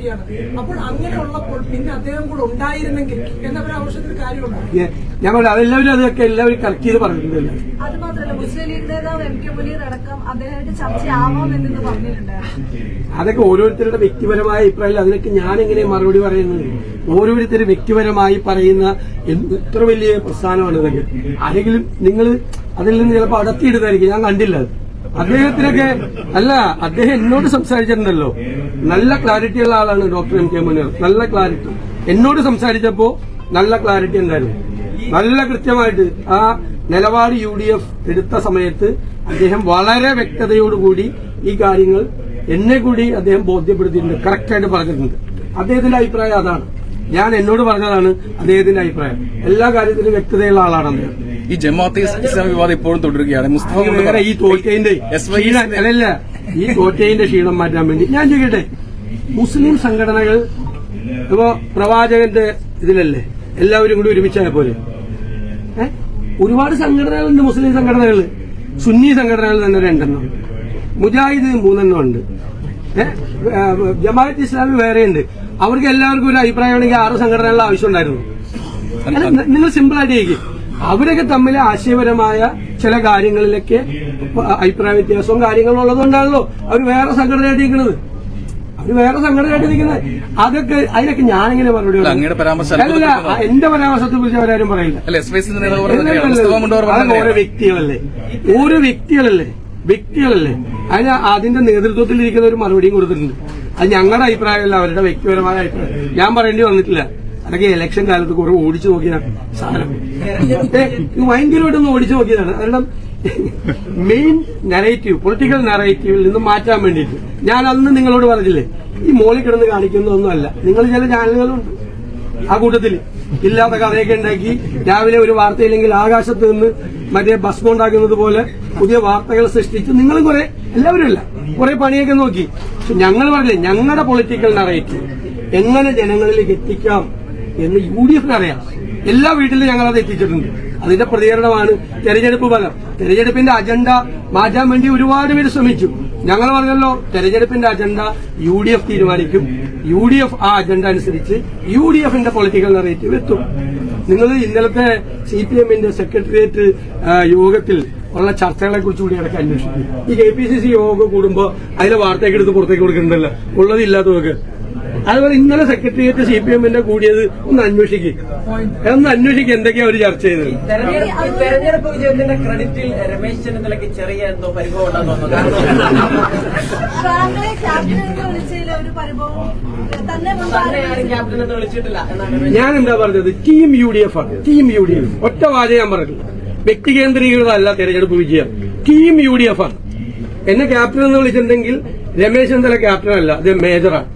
പാർട്ടിയാണ്. അപ്പോൾ അങ്ങനെയുള്ളപ്പോൾ പിന്നെ അദ്ദേഹം കൂടെ ഉണ്ടായിരുന്നെങ്കിൽ എന്ന പരാമർശത്തിന് കാര്യമുണ്ട്. ഞാൻ പറഞ്ഞു അതെല്ലാവരും അതൊക്കെ എല്ലാവരും കറക്റ്റ് ചെയ്ത് പറഞ്ഞിട്ടില്ല. അത് മാത്രമല്ല മുസ്ലിം ലീഗ് നേതാവ് MK മുനീർ അടക്കം അദ്ദേഹമായിട്ട് ചർച്ചയാവാമെന്ന് പറഞ്ഞിട്ടുണ്ടായിരുന്നു. അതൊക്കെ ഓരോരുത്തരുടെ വ്യക്തിപരമായ അഭിപ്രായം. അതിനൊക്കെ ഞാൻ എങ്ങനെ മറുപടി പറയുന്നത്? ഓരോരുത്തരും വ്യക്തിപരമായി പറയുന്ന ഇത്ര വലിയ പ്രസ്ഥാനമാണ് ഇതൊക്കെ. ആരെങ്കിലും നിങ്ങൾ അതിൽ നിന്ന് ചിലപ്പോൾ അടത്തിയിടുന്നതായിരിക്കും. ഞാൻ കണ്ടില്ല അത്. അദ്ദേഹത്തിനൊക്കെ അല്ല, അദ്ദേഹം എന്നോട് സംസാരിച്ചിട്ടുണ്ടല്ലോ. നല്ല ക്ലാരിറ്റിയുള്ള ആളാണ് ഡോക്ടർ MK മുനീർ. നല്ല ക്ലാരിറ്റി എന്നോട് സംസാരിച്ചപ്പോ നല്ല ക്ലാരിറ്റി ഉണ്ടായിരുന്നു. നല്ല കൃത്യമായിട്ട് ആ നിലപാട് UDF എടുത്ത സമയത്ത് അദ്ദേഹം വളരെ വ്യക്തതയോടുകൂടി ഈ കാര്യങ്ങൾ എന്നെ കൂടി അദ്ദേഹം ബോധ്യപ്പെടുത്തിയിട്ടുണ്ട്. കറക്റ്റായിട്ട് പറഞ്ഞിട്ടുണ്ട്. അദ്ദേഹത്തിന്റെ അഭിപ്രായം അതാണ്. ഞാൻ എന്നോട് പറഞ്ഞതാണ് അദ്ദേഹത്തിന്റെ അഭിപ്രായം. എല്ലാ കാര്യത്തിലും വ്യക്തതയുള്ള ആളാണ് അദ്ദേഹം. ഈ ജമാഅത്തെ ഇസ്ലാമി വിവാദം ഇപ്പോഴും തുടരുകയാണ്. വേറെ ഈ തോറ്റയിന്റെ അല്ലല്ല, ഈ തോറ്റയിന്റെ ക്ഷീണം മാറ്റാൻ വേണ്ടി ഞാൻ ചോദിക്കട്ടെ, മുസ്ലിം സംഘടനകൾ ഇപ്പോ പ്രവാചകന്റെ ഇതിലല്ലേ എല്ലാവരും കൂടി ഒരുമിച്ചായ പോലെ ഒരുപാട് സംഘടനകളുണ്ട്. മുസ്ലിം സംഘടനകൾ, സുന്നി സംഘടനകൾ തന്നെ 2 എണ്ണം, മുജാഹിദ് 3 എണ്ണം ഉണ്ട്, ജമാഅത്ത് ഇസ്ലാമി വേറെയുണ്ട്. അവർക്ക് എല്ലാവർക്കും ഒരു അഭിപ്രായമാണെങ്കിൽ 6 സംഘടനകളുടെ ആവശ്യം ഉണ്ടായിരുന്നു. നിങ്ങൾ സിമ്പിൾ ആയിട്ട് ചെയ്യും. അവരൊക്കെ തമ്മിൽ ആശയപരമായ ചില കാര്യങ്ങളിലൊക്കെ അഭിപ്രായ വ്യത്യാസവും കാര്യങ്ങളും ഉള്ളതുകൊണ്ടാണല്ലോ അവർ വേറെ സംഘടനയായിട്ട് നിൽക്കുന്നത്. അതൊക്കെ അതിനൊക്കെ ഞാനിങ്ങനെ മറുപടി അല്ല. എന്റെ പരാമർശത്തെ കുറിച്ച് അവരാരും പറയില്ല. ഓരോ വ്യക്തികളല്ലേ അതിന് അതിന്റെ നേതൃത്വത്തിലിരിക്കുന്ന ഒരു മറുപടിയും കൊടുത്തിട്ടുണ്ട്. അത് ഞങ്ങളുടെ അഭിപ്രായമല്ല, അവരുടെ വ്യക്തിപരമായ അഭിപ്രായം. ഞാൻ പറയേണ്ടി വന്നിട്ടില്ല. അതൊക്കെ ഇലക്ഷൻ കാലത്ത് കുറെ ഓടിച്ചു നോക്കിയ സാധനം ഭയങ്കരമായിട്ടൊന്ന് ഓടിച്ചു നോക്കിയതാണ്. കാരണം മെയിൻ നറേറ്റീവ്, പൊളിറ്റിക്കൽ നറേറ്റീവിൽ നിന്ന് മാറ്റാൻ വേണ്ടിയിട്ട് ഞാൻ അന്ന് നിങ്ങളോട് പറഞ്ഞില്ലേ, ഈ മോളിൽ കിടന്ന് കാണിക്കുന്നതൊന്നുമല്ല. നിങ്ങൾ ചില ചാനലുകളുണ്ട് ആ കൂട്ടത്തിൽ ഇല്ലാത്ത കഥയൊക്കെ ഉണ്ടാക്കി രാവിലെ ഒരു വാർത്തയില്ലെങ്കിൽ ആകാശത്ത് നിന്ന് മറ്റേ ഭസ്മം ഉണ്ടാക്കുന്നത് പോലെ പുതിയ വാർത്തകൾ സൃഷ്ടിച്ച് നിങ്ങൾ എല്ലാവരും അല്ല കുറെ പണിയൊക്കെ നോക്കി. പക്ഷെ ഞങ്ങൾ പറഞ്ഞില്ലേ, ഞങ്ങളുടെ പൊളിറ്റിക്കൽ നറേറ്റീവ് എങ്ങനെ ജനങ്ങളിലേക്ക് എത്തിക്കാം എന്ന് UDF അറിയാം. എല്ലാ വീട്ടിലും ഞങ്ങളത് എത്തിച്ചിട്ടുണ്ട്. അതിന്റെ പ്രതികരണമാണ് തെരഞ്ഞെടുപ്പ് ഫലം. തെരഞ്ഞെടുപ്പിന്റെ അജണ്ട മാറ്റാൻ വേണ്ടി ഒരുപാട് പേര് ശ്രമിച്ചു. ഞങ്ങൾ പറഞ്ഞല്ലോ, തെരഞ്ഞെടുപ്പിന്റെ അജണ്ട UDF തീരുമാനിക്കും. UDF ആ അജണ്ട അനുസരിച്ച് UDFന്റെ പൊളിറ്റിക്കൽ നറേറ്റീവ് എത്തും. നിങ്ങൾ ഇന്നലത്തെ CPMന്റെ സെക്രട്ടേറിയറ്റ് യോഗത്തിൽ ഉള്ള ചർച്ചകളെ കുറിച്ച് കൂടി ഇടയ്ക്ക് അന്വേഷിക്കും. ഈ KPCC യോഗം കൂടുമ്പോൾ അതിലെ വാർത്തയൊക്കെ എടുത്ത് പുറത്തേക്ക് കൊടുക്കുന്നുണ്ടല്ലോ, ഉള്ളതില്ലാത്തതൊക്കെ. അതുപോലെ ഇന്നലെ സെക്രട്ടേറിയറ്റ് CPMന്റെ കൂടിയത് ഒന്ന് അന്വേഷിക്കും എന്തൊക്കെയാ അവർ ചർച്ച ചെയ്തത്. തെരഞ്ഞെടുപ്പ് വിജയത്തിന്റെ ക്രെഡിറ്റിൽ രമേശ് ചെന്നിത്തലയ്ക്ക് ചെറിയ എന്തോ പരിഭവം ഉണ്ടെന്ന് ഞാൻ എന്താ പറഞ്ഞത്? ടീം UDF ആണ്. ടീം UDF ഒറ്റ വാചകം ഞാൻ പറഞ്ഞില്ല. വ്യക്തി കേന്ദ്രീകൃതമല്ല തെരഞ്ഞെടുപ്പ് വിജയം. ടീം UDF ആണ്. എന്നെ ക്യാപ്റ്റൻ എന്ന് വിളിച്ചിട്ടുണ്ടെങ്കിൽ രമേശ് ചെന്നിത്തല ക്യാപ്റ്റൻ അല്ല, അത് മേജറാണ്.